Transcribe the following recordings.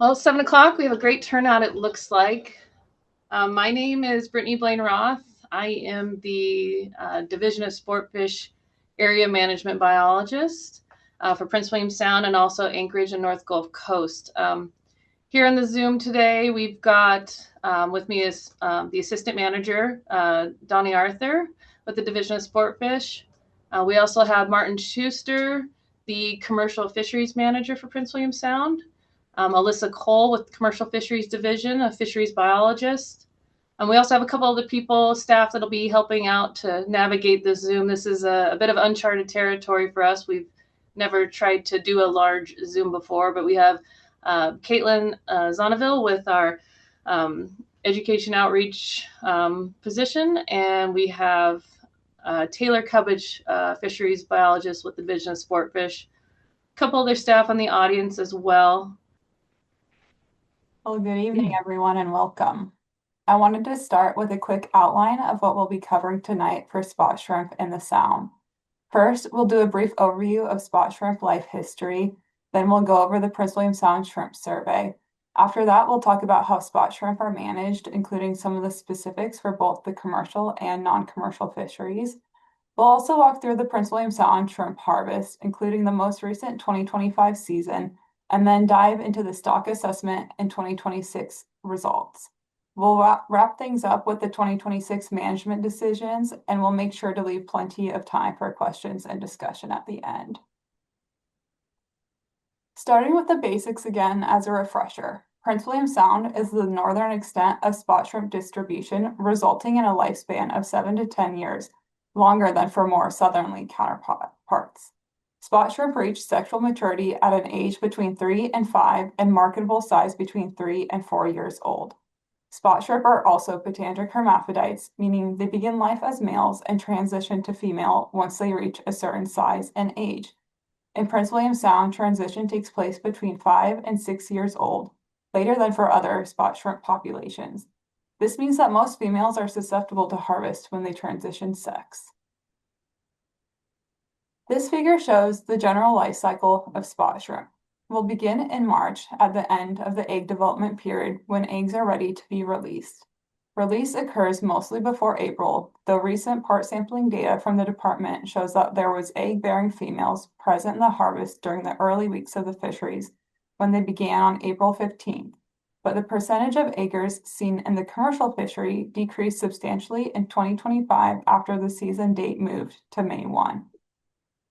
Well, 7 o'clock, we have a great turnout, it looks like. My name is Brittany Blaine Roth. I am the Division of Sportfish Area Management Biologist for Prince William Sound and also Anchorage and North Gulf Coast. Here in the Zoom today, we've got with me is the Assistant Manager, Donnie Arthur, with the Division of Sportfish. We also have Martin Schuster, the Commercial Fisheries Manager for Prince William Sound. Alyssa Cole with Commercial Fisheries Division, a fisheries biologist. And we also have a couple other people, staff that'll be helping out to navigate the Zoom. This is a bit of uncharted territory for us. We've never tried to do a large Zoom before, but we have Caitlin Zonneville with our education outreach position, and we have Taylor Cubbage, fisheries biologist with the Division of Sportfish. A couple other staff on the audience as well. Well, good evening, everyone, and welcome. I wanted to start with a quick outline of what we'll be covering tonight for spot shrimp in the Sound. First, we'll do a brief overview of spot shrimp life history. Then we'll go over the Prince William Sound Shrimp Survey. After that, we'll talk about how spot shrimp are managed, including some of the specifics for both the commercial and non-commercial fisheries. We'll also walk through the Prince William Sound shrimp harvest, including the most recent 2025 season, and then dive into the stock assessment and 2026 results. We'll wrap things up with the 2026 management decisions, and we'll make sure to leave plenty of time for questions and discussion at the end. Starting with the basics again as a refresher, Prince William Sound is the northern extent of spot shrimp distribution, resulting in a lifespan of 7 to 10 years, longer than for more southerly counterparts. Spot shrimp reach sexual maturity at an age between 3 and 5 and marketable size between 3 and 4 years old. Spot shrimp are also petandric hermaphrodites, meaning they begin life as males and transition to female once they reach a certain size and age. In Prince William Sound, transition takes place between 5 and 6 years old, later than for other spot shrimp populations. This means that most females are susceptible to harvest when they transition sex. This figure shows the general life cycle of spot shrimp. We'll begin in March at the end of the egg development period when eggs are ready to be released. Release occurs mostly before April, though recent part sampling data from the department shows that there was egg-bearing females present in the harvest during the early weeks of the fisheries when they began on April 15th. But the percentage of eggers seen in the commercial fishery decreased substantially in 2025 after the season date moved to May 1.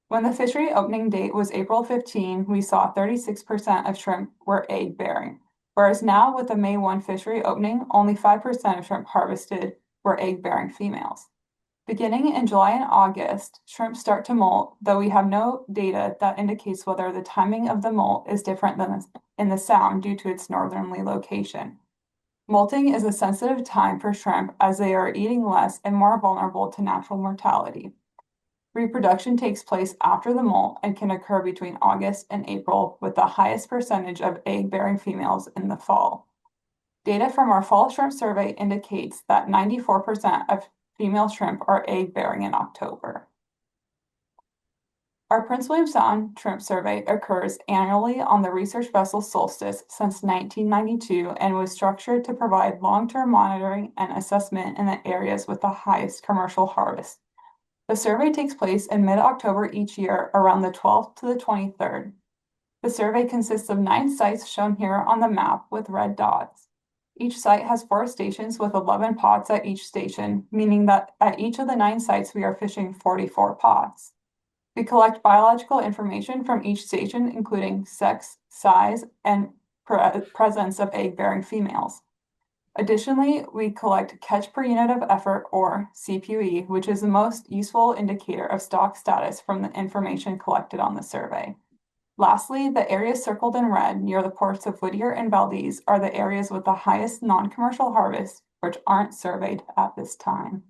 When the fishery opening date was April 15, we saw 36% of shrimp were egg-bearing, whereas now with the May 1 fishery opening, only 5% of shrimp harvested were egg-bearing females. Beginning in July and August, shrimp start to molt, though we have no data that indicates whether the timing of the molt is different than in the Sound due to its northerly location. Molting is a sensitive time for shrimp as they are eating less and more vulnerable to natural mortality. Reproduction takes place after the molt and can occur between August and April, with the highest percentage of egg-bearing females in the fall. Data from our fall shrimp survey indicates that 94% of female shrimp are egg-bearing in October. Our Prince William Sound shrimp survey occurs annually on the research vessel Solstice since 1992 and was structured to provide long-term monitoring and assessment in the areas with the highest commercial harvest. The survey takes place in mid-October each year, around the 12th to the 23rd. The survey consists of 9 sites shown here on the map with red dots. Each site has 4 stations with 11 pots at each station, meaning that at each of the 9 sites we are fishing 44 pots. We collect biological information from each station, including sex, size, and presence of egg-bearing females. Additionally, we collect catch per unit of effort, or CPUE, which is the most useful indicator of stock status from the information collected on the survey. Lastly, the areas circled in red near the ports of Whittier and Valdez are the areas with the highest non-commercial harvest, which aren't surveyed at this time.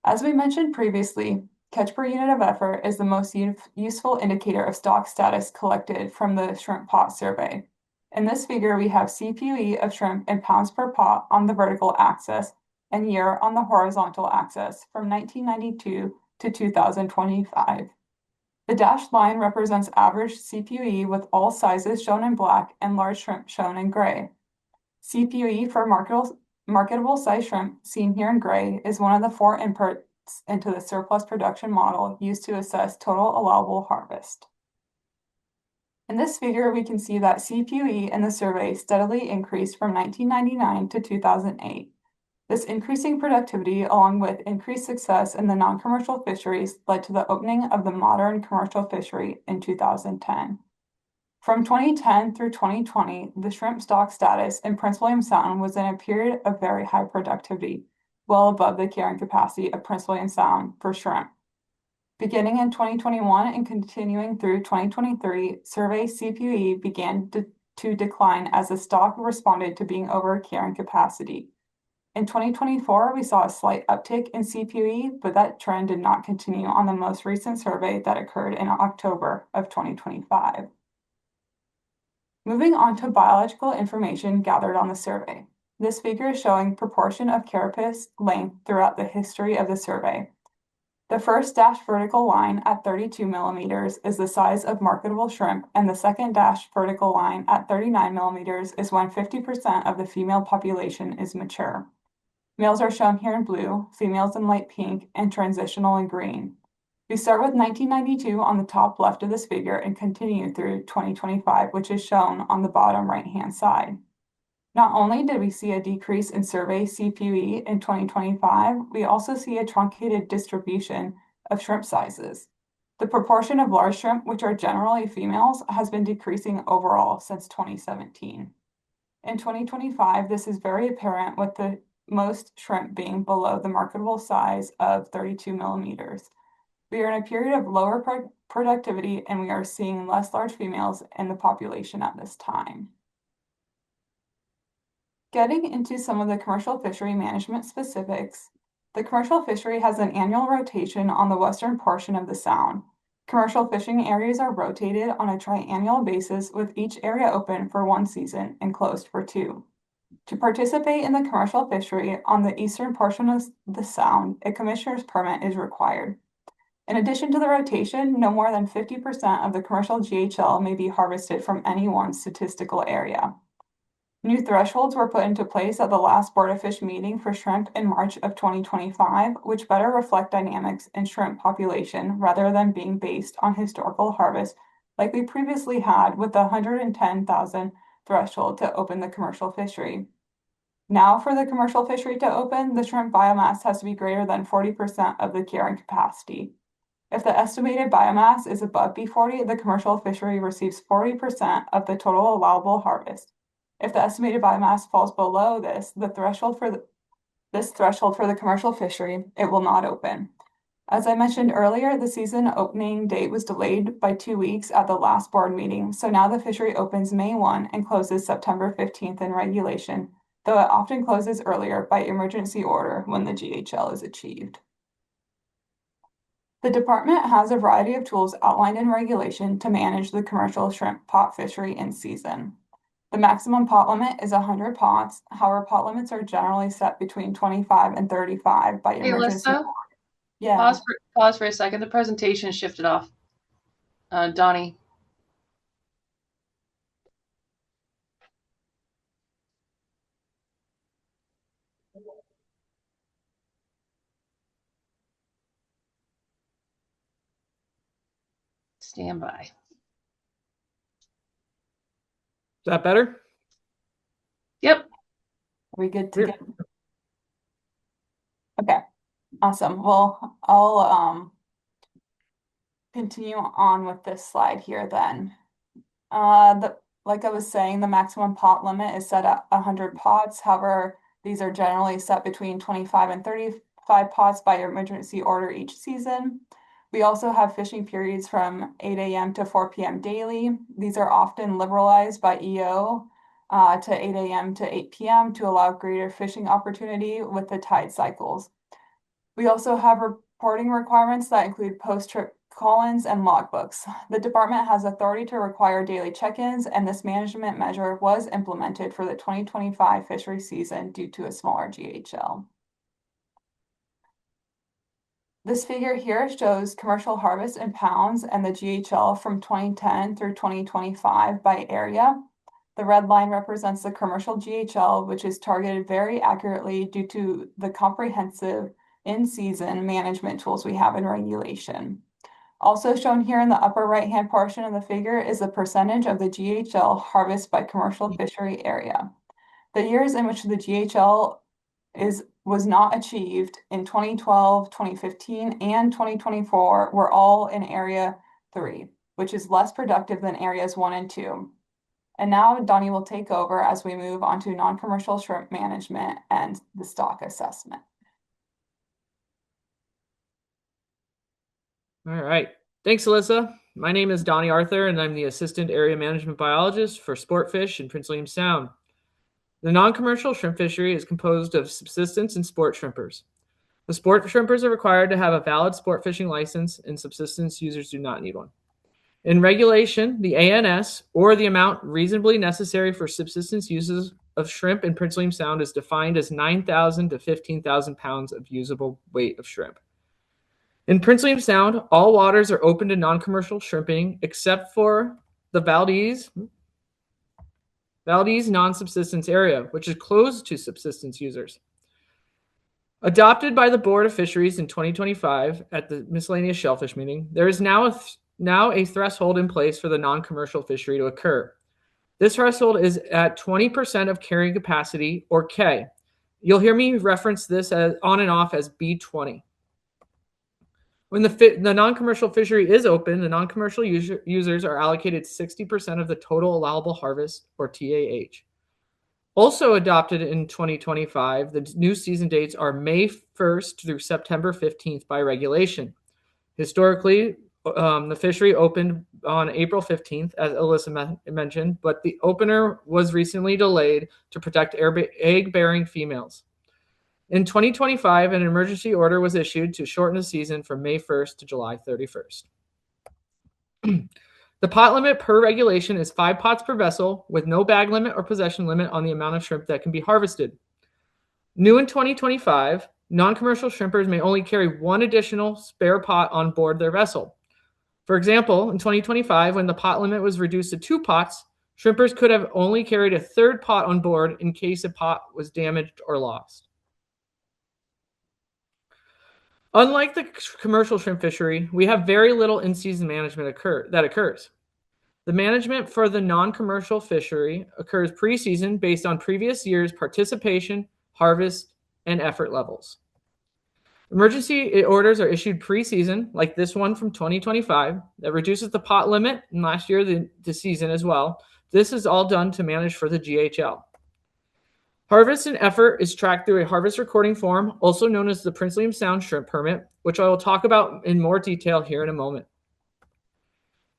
As we mentioned previously, catch per unit of effort is the most useful indicator of stock status collected from the shrimp pot survey. In this figure, we have CPUE of shrimp in pounds per pot on the vertical axis and year on the horizontal axis from 1992 to 2025. The dashed line represents average CPUE with all sizes shown in black and large shrimp shown in gray. CPUE for marketable size shrimp, seen here in gray, is one of the 4 inputs into the surplus production model used to assess total allowable harvest. In this figure, we can see that CPUE in the survey steadily increased from 1999 to 2008. This increasing productivity, along with increased success in the non-commercial fisheries, led to the opening of the modern commercial fishery in 2010. From 2010 through 2020, the shrimp stock status in Prince William Sound was in a period of very high productivity, well above the carrying capacity of Prince William Sound for shrimp. Beginning in 2021 and continuing through 2023, survey CPUE began to decline as the stock responded to being over carrying capacity. In 2024, we saw a slight uptick in CPUE, but that trend did not continue on the most recent survey that occurred in October of 2025. Moving on to biological information gathered on the survey. This figure is showing proportion of carapace length throughout the history of the survey. The first dashed vertical line at 32 millimeters is the size of marketable shrimp, and the second dashed vertical line at 39 millimeters is when 50% of the female population is mature. Males are shown here in blue, females in light pink, and transitional in green. We start with 1992 on the top left of this figure and continue through 2025, which is shown on the bottom right-hand side. Not only did we see a decrease in survey CPUE in 2025, we also see a truncated distribution of shrimp sizes. The proportion of large shrimp, which are generally females, has been decreasing overall since 2017. In 2025, this is very apparent with the most shrimp being below the marketable size of 32 millimeters. We are in a period of lower productivity, and we are seeing less large females in the population at this time. Getting into some of the commercial fishery management specifics, the commercial fishery has an annual rotation on the western portion of the sound. Commercial fishing areas are rotated on a triennial basis, with each area open for 1 season and closed for 2. To participate in the commercial fishery on the eastern portion of the sound, a commissioner's permit is required. In addition to the rotation, no more than 50% of the commercial GHL may be harvested from any one statistical area. New thresholds were put into place at the last Board of Fish meeting for shrimp in March of 2025, which better reflect dynamics in shrimp population rather than being based on historical harvest like we previously had with the 110,000 threshold to open the commercial fishery. Now for the commercial fishery to open, the shrimp biomass has to be greater than 40% of the carrying capacity. If the estimated biomass is above B40, the commercial fishery receives 40% of the total allowable harvest. If the estimated biomass falls below this threshold for the commercial fishery, it will not open. As I mentioned earlier, the season opening date was delayed by 2 weeks at the last board meeting, so now the fishery opens May 1 and closes September 15th in regulation, though it often closes earlier by emergency order when the GHL is achieved. The department has a variety of tools outlined in regulation to manage the commercial shrimp pot fishery in season. The maximum pot limit is 100 pots. However, pot limits are generally set between 25 and 35 by Hey, emergency Alyssa, order. Yeah. pause for a second. The presentation shifted off. Donnie. Stand by. Is that better? Yep. Are we good to go? Okay, awesome. Well, I'll continue on with this slide here then. Like I was saying, the maximum pot limit is set at 100 pots. However, these are generally set between 25 and 35 pots by emergency order each season. We also have fishing periods from 8 a.m. to 4 p.m. daily. These are often liberalized by EO to 8 a.m. to 8 p.m. to allow greater fishing opportunity with the tide cycles. We also have reporting requirements that include post-trip call-ins and logbooks. The department has authority to require daily check-ins, and this management measure was implemented for the 2025 fishery season due to a smaller GHL. This figure here shows commercial harvest in pounds and the GHL from 2010 through 2025 by area. The red line represents the commercial GHL, which is targeted very accurately due to the comprehensive in-season management tools we have in regulation. Also shown here in the upper right-hand portion of the figure is the percentage of the GHL harvest by commercial fishery area. The years in which the GHL was not achieved in 2012, 2015, and 2024 were all in Area 3, which is less productive than Areas 1 and 2. And now Donnie will take over as we move on to non-commercial shrimp management and the stock assessment. All right. Thanks, Alyssa. My name is Donnie Arthur, and I'm the Assistant Area Management Biologist for Sport Fish in Prince William Sound. The non-commercial shrimp fishery is composed of subsistence and sport shrimpers. The sport shrimpers are required to have a valid sport fishing license, and subsistence users do not need one. In regulation, the ANS, or the amount reasonably necessary for subsistence uses of shrimp in Prince William Sound, is defined as 9,000 to 15,000 pounds of usable weight of shrimp. In Prince William Sound, all waters are open to non-commercial shrimping except for the Valdez non-subsistence area, which is closed to subsistence users. Adopted by the Board of Fisheries in 2025 at the miscellaneous shellfish meeting, there is now a threshold in place for the non-commercial fishery to occur. This threshold is at 20% of carrying capacity, or K. You'll hear me reference this as on and off as B20. When the non-commercial fishery is open, the non-commercial users are allocated 60% of the total allowable harvest, or TAH. Also adopted in 2025, the new season dates are May 1st through September 15th by regulation. Historically, the fishery opened on April 15th, as Alyssa mentioned, but the opener was recently delayed to protect egg-bearing females. In 2025, an emergency order was issued to shorten the season from May 1st to July 31st. The pot limit per regulation is 5 pots per vessel, with no bag limit or possession limit on the amount of shrimp that can be harvested. New in 2025, non-commercial shrimpers may only carry one additional spare pot on board their vessel. For example, in 2025, when the pot limit was reduced to 2 pots, shrimpers could have only carried a third pot on board in case a pot was damaged or lost. Unlike the commercial shrimp fishery, we have very little in-season management that occurs. The management for the non-commercial fishery occurs pre-season based on previous year's participation, harvest, and effort levels. Emergency orders are issued pre-season, like this one from 2025, that reduces the pot limit, and last year the season as well. This is all done to manage for the GHL. Harvest and effort is tracked through a harvest recording form, also known as the Prince William Sound Shrimp Permit, which I will talk about in more detail here in a moment.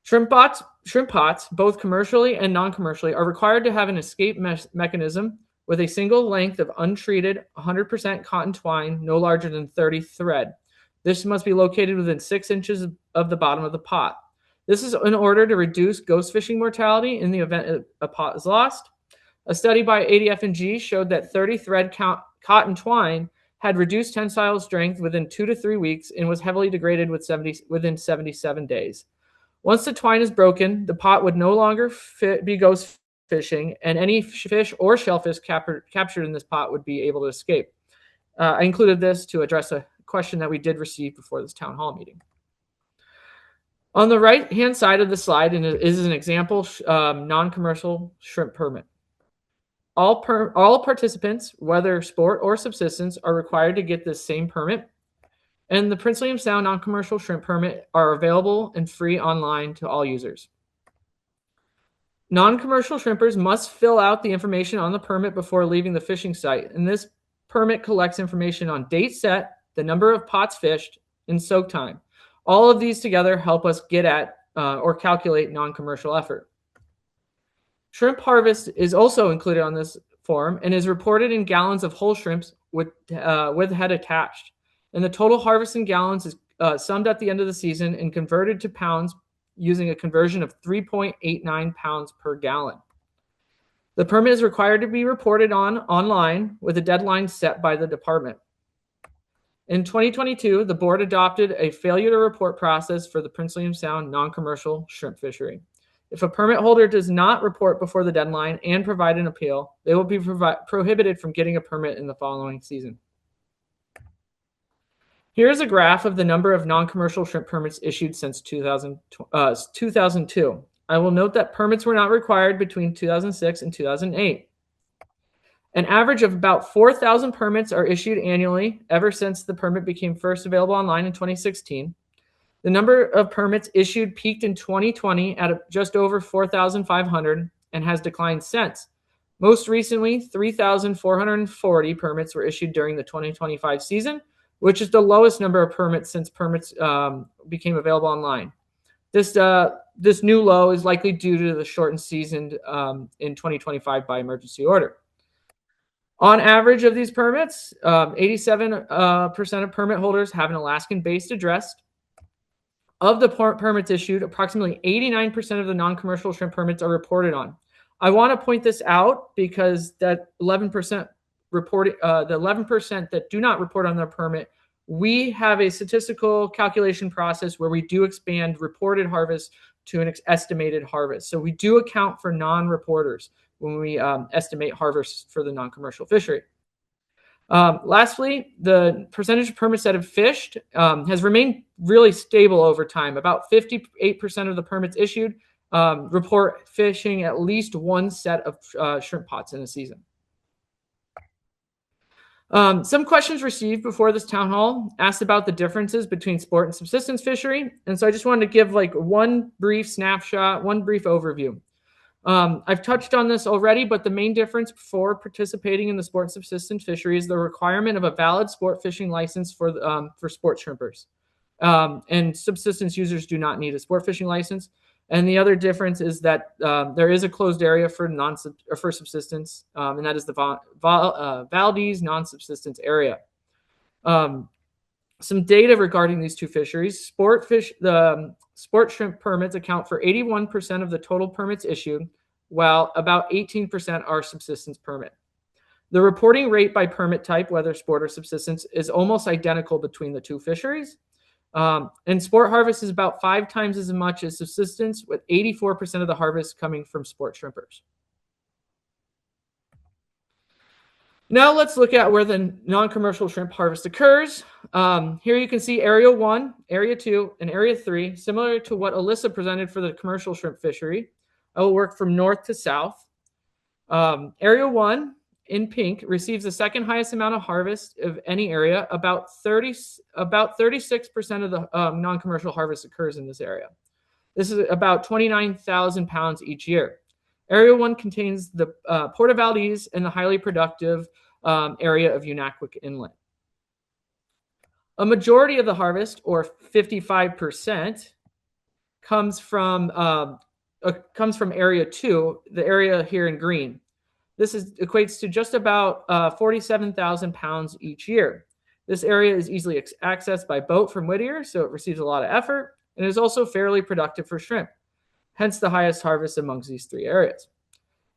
Shrimp pots, both commercially and non-commercially, are required to have an escape mechanism with a single length of untreated 100% cotton twine no larger than 30 thread. This must be located within 6 inches of the bottom of the pot. This is in order to reduce ghost fishing mortality in the event a pot is lost. A study by ADF&G showed that 30 thread cotton twine had reduced tensile strength within 2 to 3 weeks and was heavily degraded within 77 days. Once the twine is broken, the pot would no longer be ghost fishing, and any fish or shellfish captured in this pot would be able to escape. I included this to address a question that we did receive before this town hall meeting. On the right-hand side of the slide is an example non-commercial shrimp permit. All participants, whether sport or subsistence, are required to get this same permit, and the Prince William Sound non-commercial shrimp permit are available and free online to all users. Non-commercial shrimpers must fill out the information on the permit before leaving the fishing site, and this permit collects information on date set, the number of pots fished, and soak time. All of these together help us get at or calculate non-commercial effort. Shrimp harvest is also included on this form and is reported in gallons of whole shrimps with head attached. And the total harvest in gallons is summed at the end of the season and converted to pounds using a conversion of 3.89 pounds per gallon. The permit is required to be reported online with a deadline set by the department. In 2022, the board adopted a failure to report process for the Prince William Sound non-commercial shrimp fishery. If a permit holder does not report before the deadline and provide an appeal, they will be prohibited from getting a permit in the following season. Here's a graph of the number of non-commercial shrimp permits issued since 2002. I will note that permits were not required between 2006 and 2008. An average of about 4,000 permits are issued annually ever since the permit became first available online in 2016. The number of permits issued peaked in 2020 at just over 4,500 and has declined since. Most recently, 3,440 permits were issued during the 2025 season, which is the lowest number of permits since permits became available online. This new low is likely due to the shortened season in 2025 by emergency order. On average of these permits, 87% of permit holders have an Alaskan-based address. Of the permits issued, approximately 89% of the non-commercial shrimp permits are reported on. I want to point this out because that 11% reported, the 11% that do not report on their permit, we have a statistical calculation process where we do expand reported harvest to an estimated harvest. So we do account for non-reporters when we estimate harvest for the non-commercial fishery. Lastly, the percentage of permits that have fished has remained really stable over time. About 58% of the permits issued report fishing at least one set of shrimp pots in a season. Some questions received before this town hall asked about the differences between sport and subsistence fishery. And so I just wanted to give like one brief snapshot, one brief overview. I've touched on this already, but the main difference for participating in the sport and subsistence fishery is the requirement of a valid sport fishing license for sport shrimpers. And subsistence users do not need a sport fishing license. And the other difference is that there is a closed area for subsistence, and that is the Valdez non-subsistence area. Some data regarding these two fisheries: the sport shrimp permits account for 81% of the total permits issued, while about 18% are subsistence permit. The reporting rate by permit type, whether sport or subsistence, is almost identical between the two fisheries. And sport harvest is about 5 times as much as subsistence, with 84% of the harvest coming from sport shrimpers. Now let's look at where the non-commercial shrimp harvest occurs. Here you can see Area 1, Area 2, and Area 3, similar to what Alyssa presented for the commercial shrimp fishery. I will work from north to south. Area 1, in pink, receives the second highest amount of harvest of any area. About 36% of the non-commercial harvest occurs in this area. This is about 29,000 pounds each year. Area 1 contains the Port of Valdez and the highly productive area of Unacwick Inlet. A majority of the harvest, or 55%, comes from Area 2, the area here in green. This equates to just about 47,000 pounds each year. This area is easily accessed by boat from Whittier, so it receives a lot of effort, and is also fairly productive for shrimp, hence the highest harvest amongst these three areas.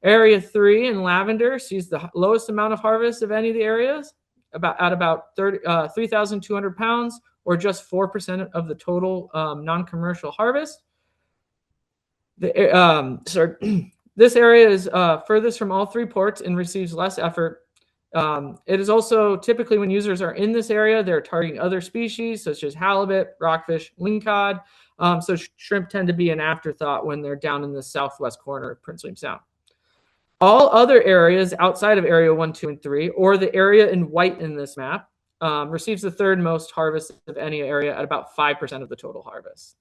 Area 3 in lavender sees the lowest amount of harvest of any of the areas, about 3,200 pounds, or just 4% of the total non-commercial harvest. This area is furthest from all three ports and receives less effort. It is also typically, when users are in this area, they're targeting other species such as halibut, rockfish, lingcod. So shrimp tend to be an afterthought when they're down in the southwest corner of Prince William Sound. All other areas outside of Area 1, 2, and 3, or the area in white in this map, receives the third most harvest of any area at about 5% of the total harvest.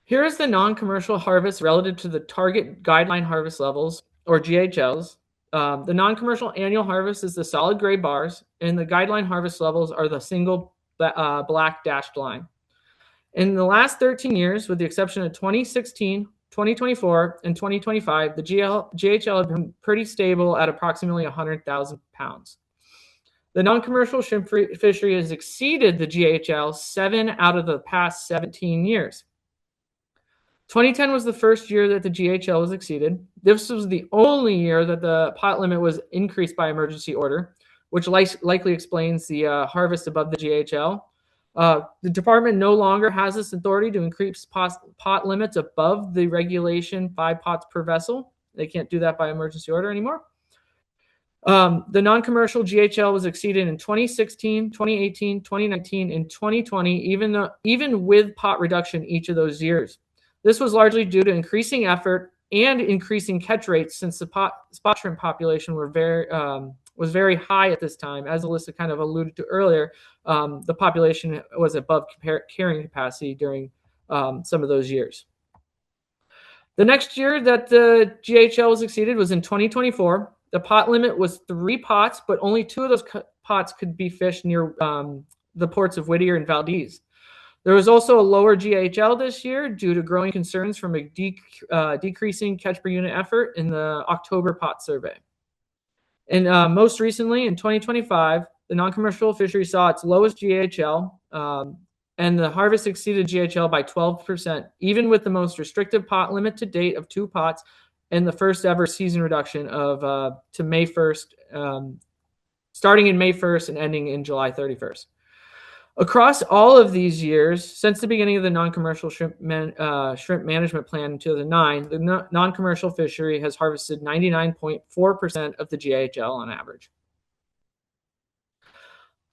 Here is the non-commercial harvest relative to the target guideline harvest levels, or GHLs. The non-commercial annual harvest is the solid gray bars, and the guideline harvest levels are the single black dashed line. In the last 13 years, with the exception of 2016, 2024, and 2025, the GHL have been pretty stable at approximately 100,000 pounds. The non-commercial shrimp fishery has exceeded the GHL 7 out of the past 17 years. 2010 was the first year that the GHL was exceeded. This was the only year that the pot limit was increased by emergency order, which likely explains the harvest above the GHL. The department no longer has this authority to increase pot limits above the regulation 5 pots per vessel. They can't do that by emergency order anymore. The non-commercial GHL was exceeded in 2016, 2018, 2019, and 2020, even with pot reduction each of those years. This was largely due to increasing effort and increasing catch rates, since the spot shrimp population was very high at this time. As Alyssa kind of alluded to earlier, the population was above carrying capacity during some of those years. The next year that the GHL was exceeded was in 2024. The pot limit was 3 pots, but only 2 of those pots could be fished near the ports of Whittier and Valdez. There was also a lower GHL this year due to growing concerns from a decreasing catch per unit effort in the October pot survey. And most recently, in 2025, the non-commercial fishery saw its lowest GHL, and the harvest exceeded GHL by 12%, even with the most restrictive pot limit to date of 2 pots and the first ever season reduction of to May 1st, starting in May 1st and ending in July 31st. Across all of these years, since the beginning of the non-commercial shrimp management plan in 2009, the non-commercial fishery has harvested 99.4% of the GHL on average.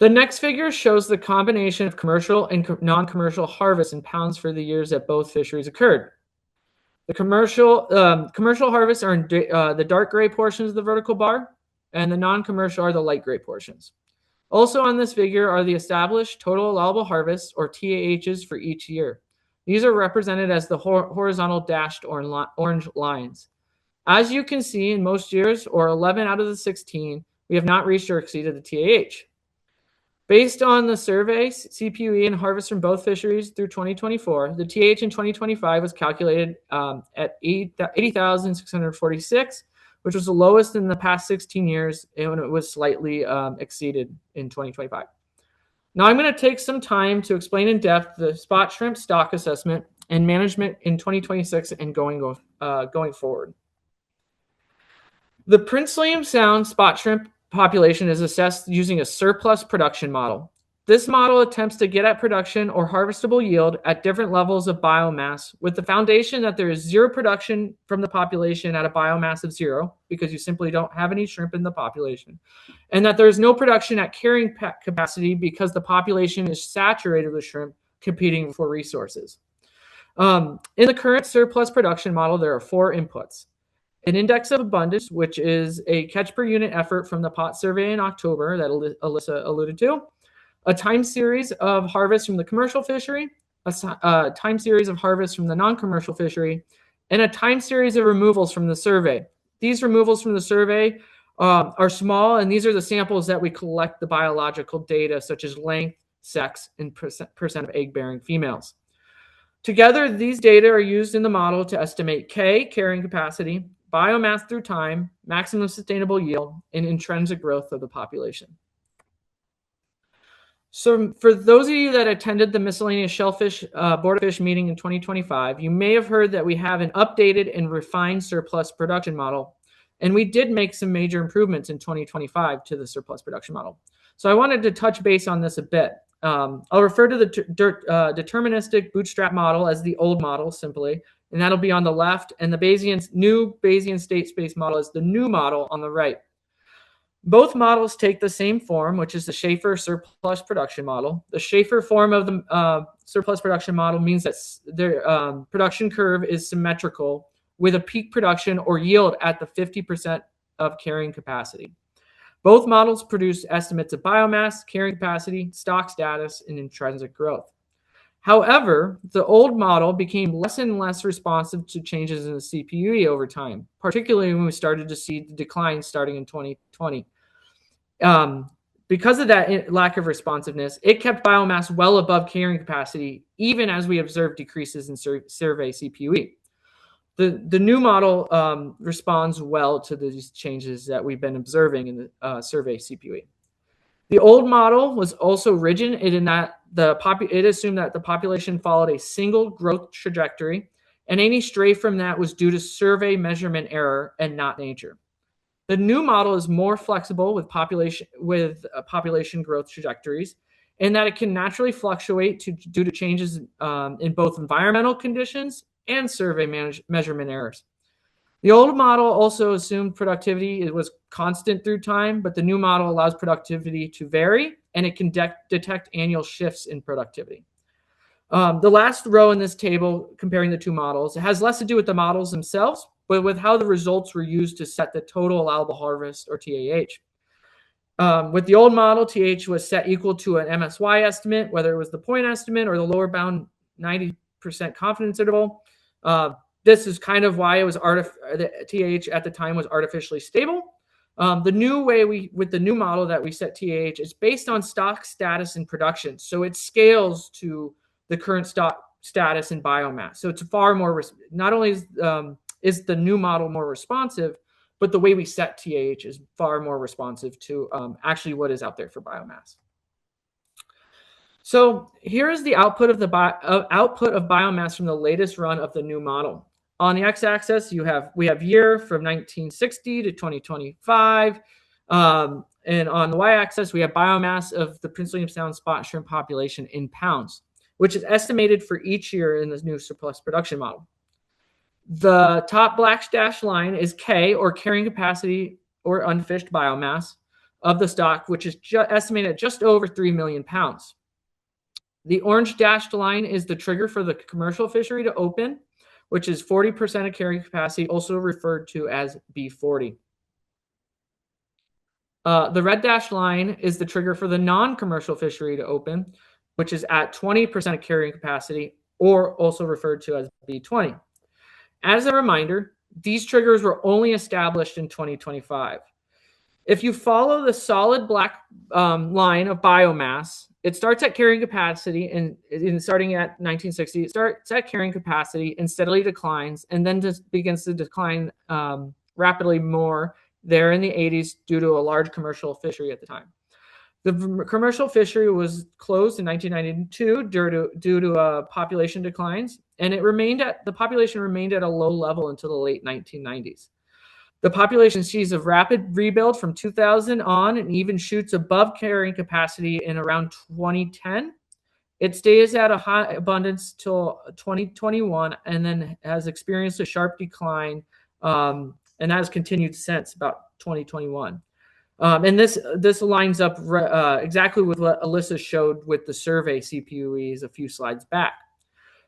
The next figure shows the combination of commercial and non-commercial harvests in pounds for the years that both fisheries occurred. The commercial harvests are in the dark gray portions of the vertical bar, and the non-commercial are the light gray portions. Also on this figure are the established total allowable harvests, or TAHs, for each year. These are represented as the horizontal dashed orange lines. As you can see, in most years, or 11 out of the 16, we have not reached or exceeded the TAH. Based on the survey, CPUE, and harvest from both fisheries through 2024, the TAH in 2025 was calculated at 80,646, which was the lowest in the past 16 years, and it was slightly exceeded in 2025. Now I'm going to take some time to explain in depth the spot shrimp stock assessment and management in 2026 and going forward. The Prince William Sound spot shrimp population is assessed using a surplus production model. This model attempts to get at production or harvestable yield at different levels of biomass, with the foundation that there is zero production from the population at a biomass of 0, because you simply don't have any shrimp in the population, and that there is no production at carrying capacity because the population is saturated with shrimp competing for resources. In the current surplus production model, there are 4 inputs. An index of abundance, which is a catch per unit effort from the pot survey in October that Alyssa alluded to, a time series of harvest from the commercial fishery, a time series of harvest from the non-commercial fishery, and a time series of removals from the survey. These removals from the survey are small, and these are the samples that we collect the biological data, such as length, sex, and percent of egg-bearing females. Together, these data are used in the model to estimate K, carrying capacity, biomass through time, maximum sustainable yield, and intrinsic growth of the population. So for those of you that attended the miscellaneous shellfish Board of Fish meeting in 2025, you may have heard that we have an updated and refined surplus production model, and we did make some major improvements in 2025 to the surplus production model. So I wanted to touch base on this a bit. I'll refer to the deterministic bootstrap model as the old model simply, and that'll be on the left, and the new Bayesian state space model is the new model on the right. Both models take the same form, which is the Schaefer surplus production model. The Schaefer form of the surplus production model means that the production curve is symmetrical with a peak production or yield at the 50% of carrying capacity. Both models produce estimates of biomass, carrying capacity, stock status, and intrinsic growth. However, the old model became less and less responsive to changes in the CPUE over time, particularly when we started to see the decline starting in 2020. Because of that lack of responsiveness, it kept biomass well above carrying capacity, even as we observed decreases in survey CPUE. The new model responds well to these changes that we've been observing in the survey CPUE. The old model was also rigid in that it assumed that the population followed a single growth trajectory, and any stray from that was due to survey measurement error and not nature. The new model is more flexible with population growth trajectories, in that it can naturally fluctuate due to changes in both environmental conditions and survey measurement errors. The old model also assumed productivity was constant through time, but the new model allows productivity to vary, and it can detect annual shifts in productivity. The last row in this table comparing the two models, it has less to do with the models themselves, but with how the results were used to set the total allowable harvest, or TAH. With the old model, TAH was set equal to an MSY estimate, whether it was the point estimate or the lower bound 90% confidence interval. This is kind of why it was the TAH at the time was artificially stable. The new way with the new model that we set TAH is based on stock status and production. So it scales to the current stock status and biomass. So it's far more, not only is the new model more responsive, but the way we set TAH is far more responsive to actually what is out there for biomass. So here is the output of biomass from the latest run of the new model. On the x-axis, we have year from 1960 to 2025, and on the y-axis, we have biomass of the Prince William Sound spot shrimp population in pounds, which is estimated for each year in this new surplus production model. The top black dashed line is K, or carrying capacity or unfished biomass of the stock, which is estimated at just over 3 million pounds. The orange dashed line is the trigger for the commercial fishery to open, which is 40% of carrying capacity, also referred to as B40. The red dashed line is the trigger for the non-commercial fishery to open, which is at 20% of carrying capacity, or also referred to as B20. As a reminder, these triggers were only established in 2025. If you follow the solid black line of biomass, it starts at carrying capacity, and starting at 1960, it starts at carrying capacity and steadily declines, and then just begins to decline rapidly more there in the 80s due to a large commercial fishery at the time. The commercial fishery was closed in 1992 due to population declines, and the population remained at a low level until the late 1990s. The population sees a rapid rebuild from 2000 on, and even shoots above carrying capacity in around 2010. It stays at a high abundance till 2021, and then has experienced a sharp decline, and that has continued since about 2021. And this lines up exactly with what Alyssa showed with the survey CPUEs a few slides back.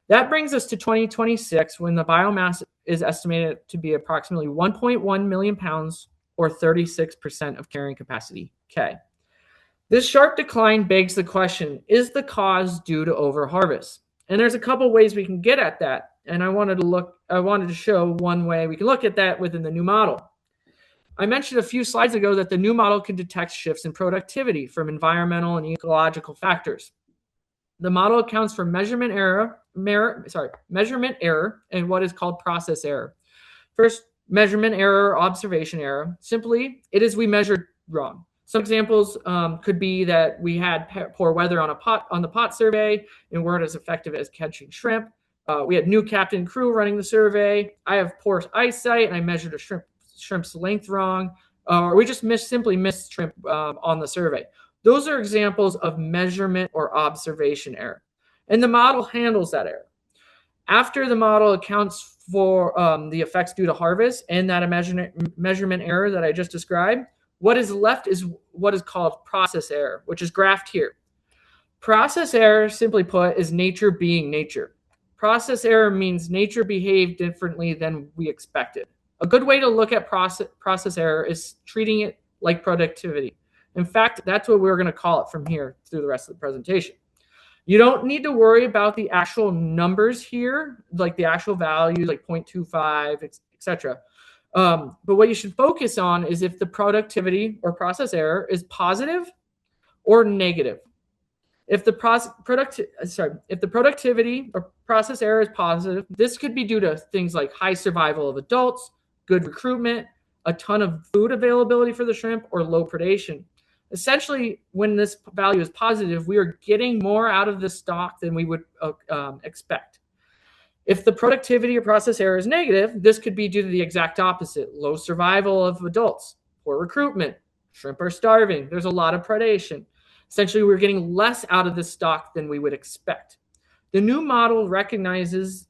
That brings us to 2026, when the biomass is estimated to be approximately 1.1 million pounds, or 36% of carrying capacity K. This sharp decline begs the question, is the cause due to overharvest? And there's a couple ways we can get at that. And I wanted to show one way we can look at that within the new model. I mentioned a few slides ago that the new model can detect shifts in productivity from environmental and ecological factors. The model accounts for measurement error and what is called process error. First, measurement error, observation error. Simply, we measured wrong. Some examples could be that we had poor weather on the pot survey and weren't as effective as catching shrimp. We had new captain and crew running the survey. I have poor eyesight and I measured a shrimp's length wrong. Or we just simply missed shrimp on the survey. Those are examples of measurement or observation error. And the model handles that error. After the model accounts for the effects due to harvest and that measurement error that I just described, what is left is what is called process error, which is graphed here. Process error, simply put, is nature being nature. Process error means nature behaved differently than we expected. A good way to look at process error is treating it like productivity. In fact, that's what we're going to call it from here through the rest of the presentation. You don't need to worry about the actual numbers here, like the actual values, like 0.25, etc. But what you should focus on is if the productivity or process error is positive or negative. If the productivity or process error is positive, this could be due to things like high survival of adults, good recruitment, a ton of food availability for the shrimp, or low predation. Essentially, when this value is positive, we are getting more out of the stock than we would expect. If the productivity or process error is negative, this could be due to the exact opposite, low survival of adults. poor recruitment, shrimp are starving, there's a lot of predation. Essentially, we're getting less out of the stock than we would expect. The new model recognizes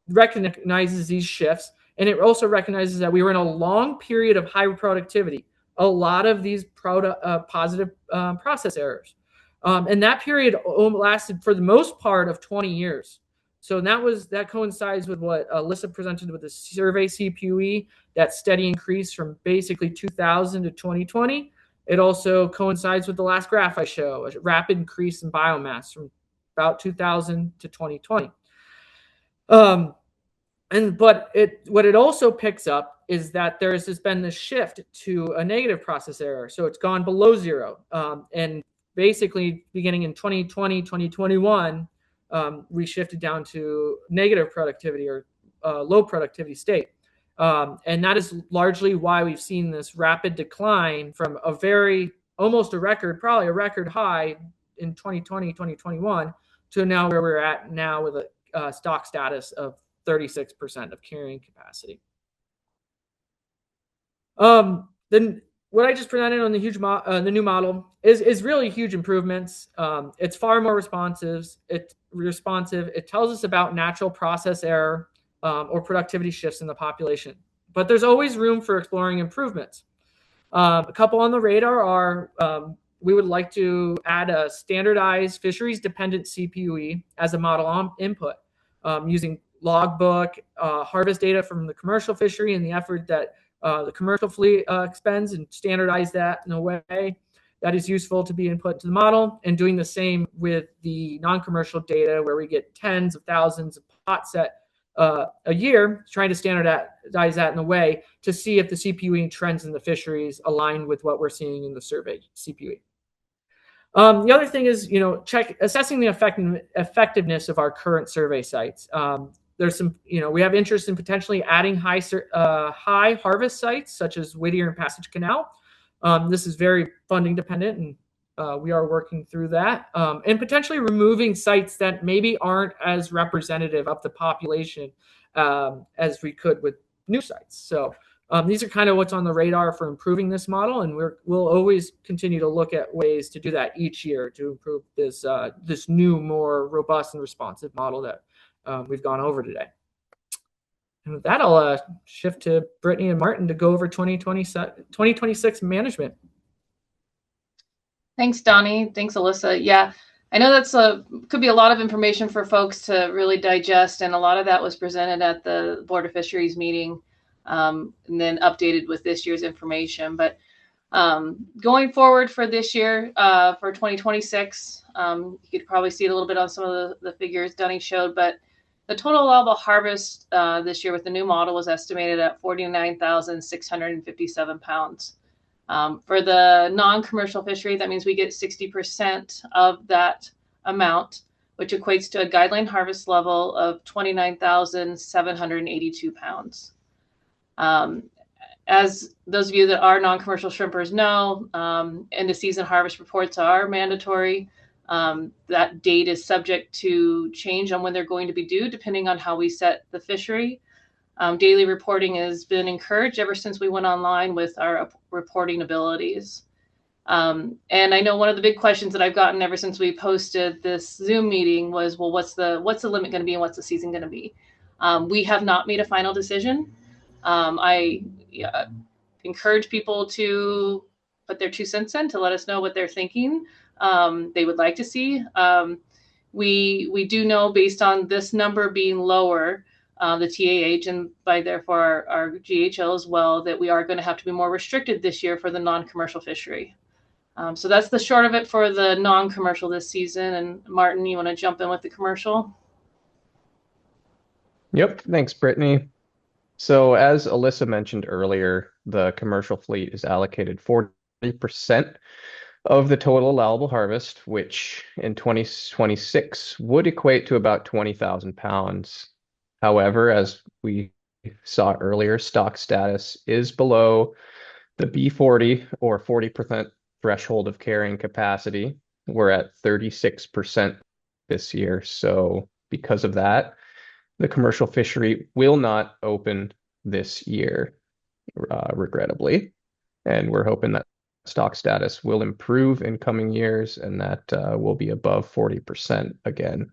these shifts, and it also recognizes that we were in a long period of high productivity. A lot of these positive process errors, and that period lasted for the most part of 20 years. So that coincides with what Alyssa presented with the survey CPUE, that steady increase from basically 2000 to 2020. It also coincides with the last graph I show, a rapid increase in biomass from about 2000 to 2020. What it also picks up is that there has been this shift to a negative process error. So it's gone below zero. And basically beginning in 2020, 2021, we shifted down to negative productivity or low productivity state. And that is largely why we've seen this rapid decline from almost a record, probably a record high in 2020, 2021 to now where we're at now with a stock status of 36% of carrying capacity. Then what I just presented on the new model is really huge improvements. It's far more responsive. It tells us about natural process error or productivity shifts in the population. But there's always room for exploring improvements. A couple on the radar are we would like to add a standardized fisheries-dependent CPUE as a model input using logbook, harvest data from the commercial fishery and the effort that the commercial fleet expends, and standardize that in a way that is useful to be input to the model, and doing the same with the non-commercial data where we get tens of thousands of pot set a year, trying to standardize that in a way to see if the CPUE trends in the fisheries align with what we're seeing in the survey CPUE. The other thing is, assessing the effectiveness of our current survey sites. There's some, we have interest in potentially adding high harvest sites such as Whittier and Passage Canal. This is very funding dependent, and we are working through that, and potentially removing sites that maybe aren't as representative of the population as we could with new sites. So these are kind of what's on the radar for improving this model, and we'll always continue to look at ways to do that each year to improve this new, more robust and responsive model that we've gone over today. And with that, I'll shift to Brittany and Martin to go over 2026 management. Thanks, Donnie. Thanks, Alyssa. Yeah, I know could be a lot of information for folks to really digest, and a lot of that was presented at the Board of Fisheries meeting, and then updated with this year's information. But going forward for this year, for 2026, you could probably see it a little bit on some of the figures Donnie showed, but the total allowable harvest this year with the new model was estimated at 49,657 pounds. For the non-commercial fishery, that means we get 60% of that amount, which equates to a guideline harvest level of 29,782 pounds. As those of you that are non-commercial shrimpers know, end of season harvest reports are mandatory. That date is subject to change on when they're going to be due, depending on how we set the fishery. Daily reporting has been encouraged ever since we went online with our reporting abilities. And I know one of the big questions that I've gotten ever since we posted this Zoom meeting was, well, what's the limit going to be and what's the season going to be? We have not made a final decision. I encourage people to put their 2 cents in to let us know what they're thinking they would like to see. We do know, based on this number being lower, the TAH and by therefore our GHL as well, that we are going to have to be more restricted this year for the non-commercial fishery. So that's the short of it for the non-commercial this season. And Martin, you want to jump in with the commercial? Yep, thanks, Brittany. So as Alyssa mentioned earlier, the commercial fleet is allocated 40% of the total allowable harvest, which in 2026 would equate to about 20,000 pounds. However, as we saw earlier, stock status is below the B40 or 40% threshold of carrying capacity. We're at 36% this year. So because of that, the commercial fishery will not open this year, regrettably. And we're hoping that stock status will improve in coming years and that will be above 40% again.